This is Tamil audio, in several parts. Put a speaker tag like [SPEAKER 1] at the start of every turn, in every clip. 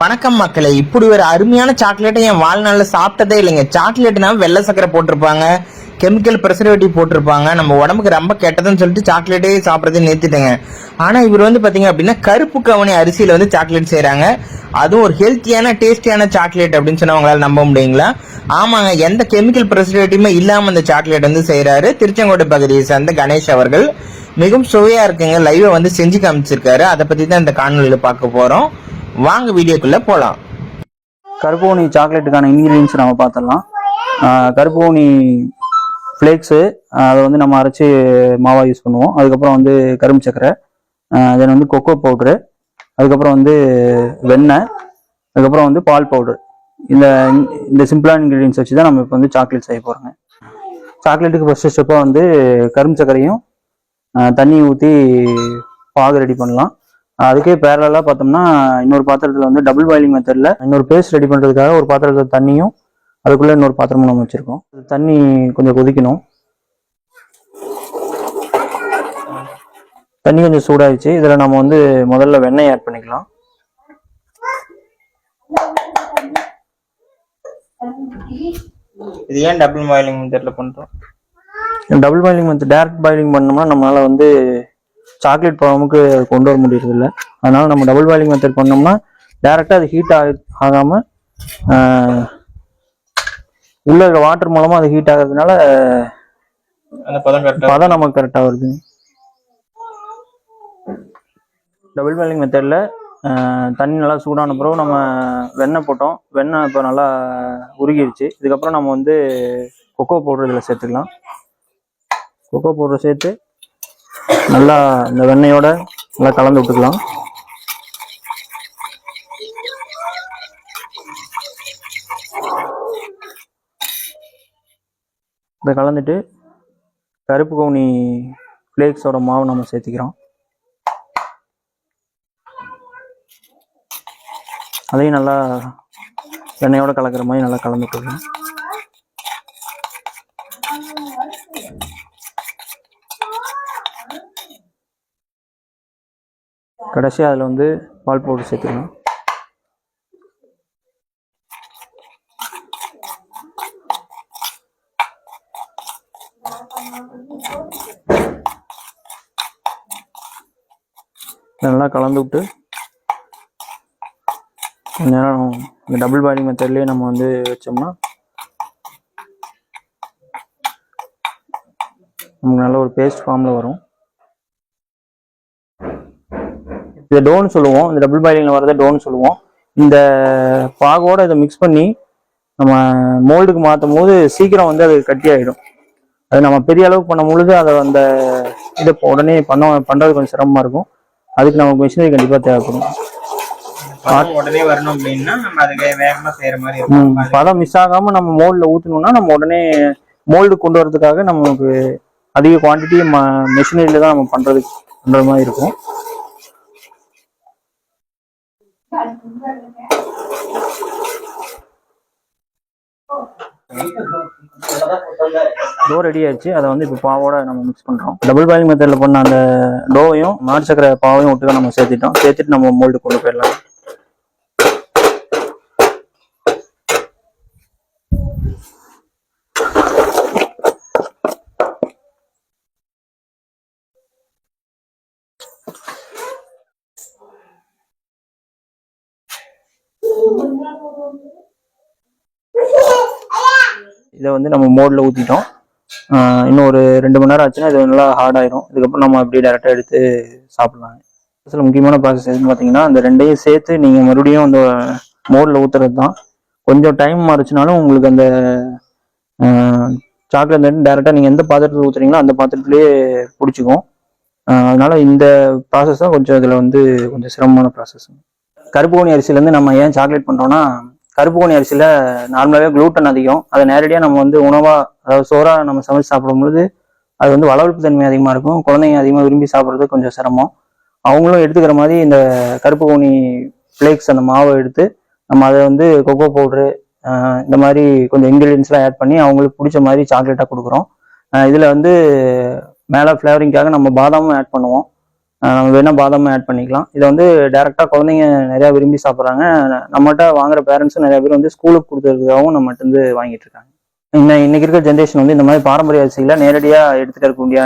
[SPEAKER 1] வணக்கம் மக்களே, இப்படி ஒரு அருமையான சாக்லேட்டை என் வாழ்நாளில் சாப்பிட்டதே இல்லைங்க. சாக்லேட்னா வெள்ளை சக்கரை போட்டிருப்பாங்க, கெமிக்கல் ப்ரிசர்வேட்டிவ் போட்டிருப்பாங்க, நம்ம உடம்புக்கு ரொம்ப கெட்டதுன்னு சொல்லிட்டு சாக்லேட்டே சாப்பிட்றதை நிறுத்திட்டேங்க. ஆனால் இவர் பார்த்தீங்க அப்படின்னா கருப்பு கவனி அரிசியில் சாக்லேட் செய்கிறாங்க. அதுவும் ஒரு ஹெல்த்தியான டேஸ்டியான சாக்லேட் அப்படின்னு சொன்னால் உங்களால் நம்ப முடியுங்களா? ஆமாங்க, எந்த கெமிக்கல் ப்ரிசர்வேட்டிவுமே இல்லாமல் அந்த சாக்லேட் செய்கிறாரு திருச்செங்கோட்டை பகுதியை சேர்ந்த கணேஷ் அவர்கள். மிகவும் சுவையாக இருக்குங்க. லைவை செஞ்சு காமிச்சிருக்காரு. அதை பற்றி தான் இந்த காணொலியில் பார்க்க போகிறோம். வாங்க வீடியோக்குள்ள போலாம்.
[SPEAKER 2] கருப்புகவுனி சாக்லேட்டுக்கான இன்கிரீடியன்ஸ் நம்ம பார்த்துடலாம். கருப்புகவுனி ஃப்ளேக்ஸு, அதை நம்ம அரைச்சி மாவாக யூஸ் பண்ணுவோம். அதுக்கப்புறம் கரும்பு சக்கரை, தென் கொக்கோ பவுட்ரு, அதுக்கப்புறம் வெண்ணெய், அதுக்கப்புறம் பால் பவுட்ரு. இந்த சிம்பிளான இன்கிரீடியன்ஸ் வச்சு தான் நம்ம இப்போ சாக்லேட் செய்ய போகிறோங்க. சாக்லேட்டுக்கு ஃபர்ஸ்ட் ஸ்டெப்பாக கரும்பு சக்கரையும் தண்ணி ஊற்றி பாகு ரெடி பண்ணலாம். அதுக்கே பேரலாக பார்த்தோம்னா இன்னொரு பாத்திரத்தில் டபுள் பாயிலிங் மெத்தடில் இன்னொரு பேஸ்ட் ரெடி பண்ணுறதுக்காக ஒரு பாத்திரத்தில் தண்ணியும் அதுக்குள்ளே இன்னொரு பாத்திரமும் நம்ம வச்சுருக்கோம். தண்ணி கொஞ்சம் கொதிக்கணும். தண்ணி கொஞ்சம் சூடாகிடுச்சு. இதில் நம்ம முதல்ல வெண்ணெய் ஆட் பண்ணிக்கலாம்.
[SPEAKER 1] இது ஏன் டபுள் பாயிலிங் மெத்தடில் பண்ணுறோம்?
[SPEAKER 2] Double boiling method direct boiling பண்ணோம்னா நம்மளால் சாக்லேட் ஃபார்முக்கு கொண்டு வர முடியறதில்ல. அதனால நம்ம டபுள் பாயிலிங் மெத்தட் பண்ணோம்னா டைரெக்டாக அது ஹீட் ஆகாம உள்ள வாட்டர் மூலமா அது ஹீட் ஆகிறதுனால
[SPEAKER 1] அந்த பதம்
[SPEAKER 2] நமக்கு கரெக்டாக வருது. டபுள் பாயிலிங் மெத்தடில் தண்ணி நல்லா சூடான பிறகு நம்ம வெண்ணெய் போட்டோம். வெண்ணெய் இப்போ நல்லா உருகிடுச்சு. இதுக்கப்புறம் நம்ம கொக்கோ பவுடர் இதில் சேர்த்துக்கலாம். கொக்கோ பவுடர் சேர்த்து நல்லா இந்த வெண்ணெயோட நல்லா கலந்து விட்டுக்கலாம். இதை கலந்துட்டு கருப்பு கவுனி ஃப்ளேக்ஸோட மாவு நம்ம சேர்த்துக்கிறோம். அதையும் நல்லா வெண்ணெயோட கலக்கிற மாதிரி நல்லா கலந்து விட்டுக்கலாம். கடைசியாக அதில் பால் பவுடர் சேர்த்துக்கலாம். நல்லா கலந்து விட்டு கொஞ்ச நேரம் இந்த டபுள் பாயிலிங் மெத்தட்லேயே நம்ம வச்சோம்னா நமக்கு நல்ல ஒரு பேஸ்ட் ஃபார்மில் வரும். இதை டோன்னு சொல்லுவோம். இந்த டபுள் பாயிலிங்கில் வரதை டோன்னு சொல்லுவோம். இந்த பாகோட இதை மிக்ஸ் பண்ணி நம்ம மோல்டுக்கு மாற்றும் போது சீக்கிரம் அது கட்டி ஆகிடும். அது நம்ம பெரிய அளவுக்கு பண்ணும் பொழுது அதை இதை உடனே பண்ணுறது கொஞ்சம் சிரமமாக இருக்கும். அதுக்கு நமக்கு மிஷினரி கண்டிப்பாக தேவைப்படும்.
[SPEAKER 1] உடனே வரணும் அப்படின்னா நம்ம அதுக்கு வேகமாக செய்கிற மாதிரி இருக்கும்.
[SPEAKER 2] பதம் மிஸ் ஆகாமல் நம்ம மோல்டில் ஊற்றணும்னா நம்ம உடனே மோல்டு கொண்டு வரதுக்காக நமக்கு அதிக குவான்டிட்டி மிஷினரியில் தான் நம்ம பண்ணுற மாதிரி இருக்கும். டோ ரெடி ஆயிடுச்சு. அதை இப்போ பாவோட நம்ம மிக்ஸ் பண்றோம். டபுள் பாயிலிங் மெத்தட்ல பண்ண அந்த டோவையும் நாட்டு சக்கரை பாவையும் ஒட்டுக்க நம்ம சேர்த்துட்டு நம்ம மோல்டு கொண்டு போயிடலாம். இதை நம்ம மோடில் ஊற்றிட்டோம். இன்னும் ஒரு 2 மணி நேரம் ஆச்சுன்னா இது நல்லா ஹார்ட் ஆயிரும். இதுக்கப்புறம் நம்ம அப்படியே டேரெக்டாக எடுத்து சாப்பிடலாம். சில முக்கியமான ப்ராசஸ் எதுன்னு பார்த்தீங்கன்னா அந்த ரெண்டையும் சேர்த்து நீங்கள் மறுபடியும் அந்த மோடில் ஊற்றுறது தான். கொஞ்சம் டைம் மாறிச்சுனாலும் உங்களுக்கு அந்த சாக்லேட் டேரெக்டாக நீங்கள் எந்த பாத்திரத்தில் ஊற்றுறீங்களோ அந்த பாத்திரத்துலேயே பிடிச்சிக்கும். அதனால இந்த ப்ராசஸ் தான் கொஞ்சம் இதில் கொஞ்சம் சிரமமான ப்ராசஸ். கருப்பு கவுனி அரிசியிலேருந்து நம்ம ஏன் சாக்லேட் பண்ணுறோன்னா, கருப்பு கவுனி அரிசியில் நார்மலாகவே குளூட்டன் அதிகம். அதை நேரடியாக நம்ம உணவாக, அதாவது சோறாக நம்ம சமைச்சு சாப்பிடும்பொழுது அது வளவளப்பு தன்மை அதிகமாக இருக்கும். குழந்தைங்க அதிகமாக விரும்பி சாப்பிட்றது கொஞ்சம் சிரமம். அவங்களும் எடுத்துக்கிற மாதிரி இந்த கருப்பு கவுனி ஃப்ளேக்ஸ் அந்த மாவை எடுத்து நம்ம அதை கொக்கோ பவுட்ரு இந்த மாதிரி கொஞ்சம் இன்க்ரீடியன்ஸ்லாம் ஆட் பண்ணி அவங்களுக்கு பிடிச்ச மாதிரி சாக்லேட்டாக கொடுக்குறோம். இதில் மேலே ஃப்ளேவரிங்காக நம்ம பாதாமும் ஆட் பண்ணுவோம். நம்ம வேணால் பாதாம் ஆட் பண்ணிக்கலாம். இதை வந்து டேரெக்டாக குழந்தைங்க நிறையா விரும்பி சாப்பிட்றாங்க. நம்மகிட்ட வாங்குற பேரண்ட்ஸும் நிறைய பேர் வந்து ஸ்கூலுக்கு கொடுக்கறதுக்காகவும் நம்மகிட்ட வந்து வாங்கிட்டு இருக்காங்க. இன்னைக்கு இருக்கிற ஜென்ரேஷன் வந்து இந்த மாதிரி பாரம்பரிய அரிசிகளை நேரடியாக எடுத்துக்கிறக்கூடிய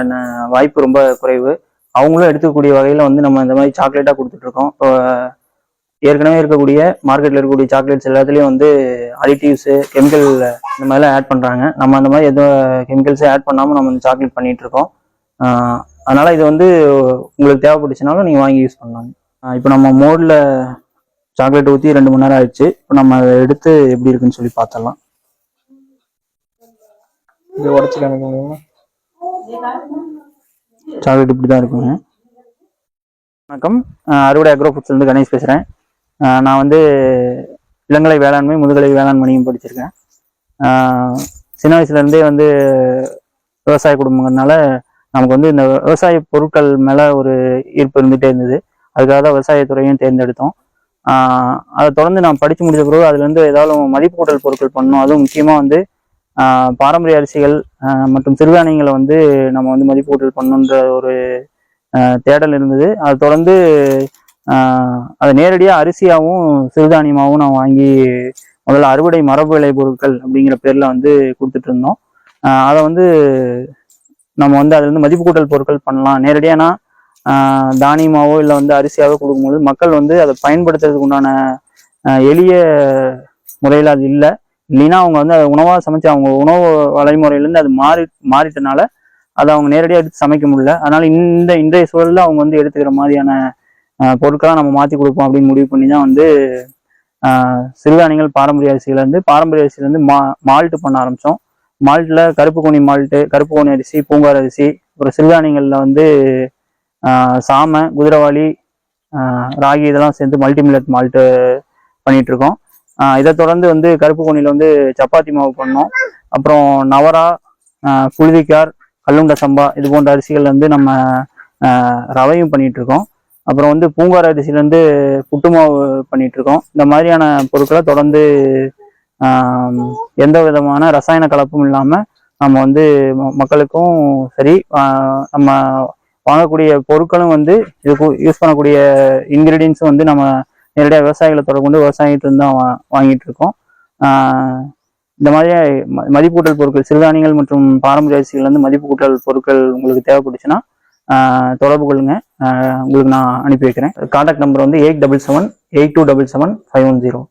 [SPEAKER 2] வாய்ப்பு ரொம்ப குறைவு. அவங்களும் எடுத்துக்கக்கூடிய வகையில் வந்து நம்ம இந்த மாதிரி சாக்லேட்டாக கொடுத்துட்ருக்கோம். இப்போ ஏற்கனவே இருக்கக்கூடிய மார்க்கெட்டில் இருக்கக்கூடிய சாக்லேட்ஸ் எல்லாத்துலேயும் வந்து அடிட்டிவ்ஸு கெமிக்கல் இந்த மாதிரிலாம் ஆட் பண்ணுறாங்க. நம்ம அந்த மாதிரி எதுவும் கெமிக்கல்ஸே ஆட் பண்ணாமல் நம்ம இந்த சாக்லேட் பண்ணிகிட்ருக்கோம். அதனால் இது வந்து உங்களுக்கு தேவைப்பட்டுச்சுனாலும் நீங்கள் வாங்கி யூஸ் பண்ணலாம். இப்போ நம்ம மோடில் சாக்லேட் ஊற்றி 2 மணி நேரம் ஆயிடுச்சு. இப்போ நம்ம அதை எடுத்து எப்படி இருக்குன்னு சொல்லி பார்த்துடலாம்.
[SPEAKER 3] இது உடச்சி காமிக்கணுங்களா?
[SPEAKER 2] சாக்லேட் இப்படி தான் இருக்குங்க. வணக்கம், அறுவடை அக்ரோ ஃபுட்ஸ்லேருந்து கணேஷ் பேசுகிறேன். நான் வந்து இளங்கலை வேளாண்மை முதுகலை வேளாண்மையும் படிச்சிருக்கேன். சின்ன வயசுலேருந்தே வந்து விவசாய குடும்பங்கிறதுனால நமக்கு வந்து இந்த விவசாய பொருட்கள் மேலே ஒரு ஈர்ப்பு இருந்துகிட்டே இருந்தது. அதுக்காக தான் விவசாயத்துறையும் தேர்ந்தெடுத்தோம். அதை தொடர்ந்து நான் படித்து முடித்த பிறகு அதுலேருந்து ஏதாவது மதிப்பு கூட்டல் பொருட்கள் பண்ணணும். அதுவும் முக்கியமாக வந்து பாரம்பரிய அரிசிகள் மற்றும் சிறுதானியங்களை வந்து நம்ம வந்து மதிப்பு கூட்டல் பண்ணணுன்ற ஒரு தேடல் இருந்தது. அதை தொடர்ந்து அதை நேரடியாக அரிசியாகவும் சிறுதானியமாகவும் நான் வாங்கி முதல்ல அறுவடை மரபு விளை பொருட்கள் அப்படிங்கிற பேரில் வந்து கொடுத்துட்டு இருந்தோம். அதை வந்து நம்ம வந்து அதுலேருந்து மதிப்பு கூட்டல் பொருட்கள் பண்ணலாம். நேரடியானா தானியமாவோ இல்லை வந்து அரிசியாவோ கொடுக்கும்போது மக்கள் வந்து அதை பயன்படுத்துறதுக்கு உண்டான எளிய முறையில் அது இல்லைன்னா அவங்க வந்து அதை உணவாக சமைச்சு அவங்க உணவு வழிமுறையிலேருந்து அது மாறிட்டனால அதை அவங்க நேரடியாக எடுத்து சமைக்க முடியல. அதனால இன்றைய சூழலில் அவங்க வந்து எடுத்துக்கிற மாதிரியான பொருட்களாக நம்ம மாற்றி கொடுப்போம் அப்படின்னு முடிவு பண்ணி தான் வந்து சிறுதானியங்கள் பாரம்பரிய அரிசியிலேருந்து மால்ட்டு பண்ண ஆரம்பித்தோம். மால்ட்டில் கருப்பு கோணி மால்ட்டு, கருப்பு கோணி அரிசி, பூங்கார் அரிசி, அப்புறம் சிறுதானியங்களில் வந்து சாமை, குதிரைவாளி, ராகி இதெல்லாம் சேர்ந்து மல்டி மில்லட் மால்ட்டு பண்ணிகிட்ருக்கோம். இதை தொடர்ந்து வந்து கருப்பு கோணியில் வந்து சப்பாத்தி மாவு பண்ணோம். அப்புறம் நவரா, புழுதிக்கார், கல்லுண்ட சம்பா இது போன்ற அரிசிகள் வந்து நம்ம ரவையும் பண்ணிகிட்ருக்கோம். அப்புறம் வந்து பூங்கார் அரிசியிலேருந்து புட்டு மாவு பண்ணிகிட்ருக்கோம். இந்த மாதிரியான பொருட்களை தொடர்ந்து எந்த விதமான ரசாயன கலப்பும் இல்லாமல் நம்ம வந்து மக்களுக்கும் சரி நம்ம வாங்கக்கூடிய பொருட்களும் வந்து இதுக்கு யூஸ் பண்ணக்கூடிய இன்கிரீடியன்ஸும் வந்து நம்ம நேரடியாக விவசாயிகளை தொடர்பு விவசாயத்திலிருந்து தான் வாங்கிட்டு இருக்கோம். இந்த மாதிரி மதிப்பு கூட்டல் பொருட்கள் சிறுதானியங்கள் மற்றும் பாரம்பரிய அரிசிகள்லேருந்து மதிப்பு கூட்டல் பொருட்கள் உங்களுக்கு தேவைப்பட்டுச்சுன்னா தொடர்பு கொள்ளுங்க. உங்களுக்கு நான் அனுப்பி வைக்கிறேன். கான்டாக்ட் நம்பர் வந்து 8778277510.